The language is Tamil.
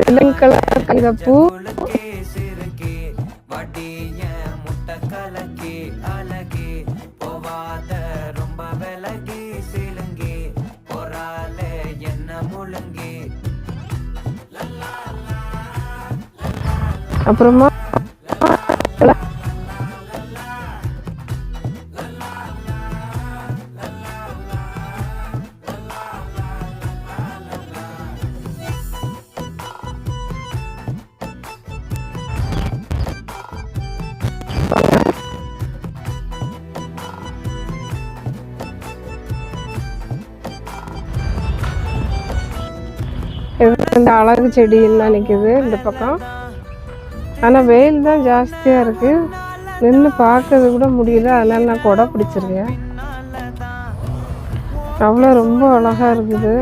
வெள்ளை கலர் பூ அப்புறமா இந்த அழகு செடியெல்லாம் நிற்குது இந்த பக்கம். ஆனால் வெயில் தான் ஜாஸ்தியாக இருக்குது, நின்று பார்க்கறது கூட முடியல. அதனால நான் கொடை பிடிச்சிருக்கேன். அவ்வளோ ரொம்ப அழகாக இருக்குது.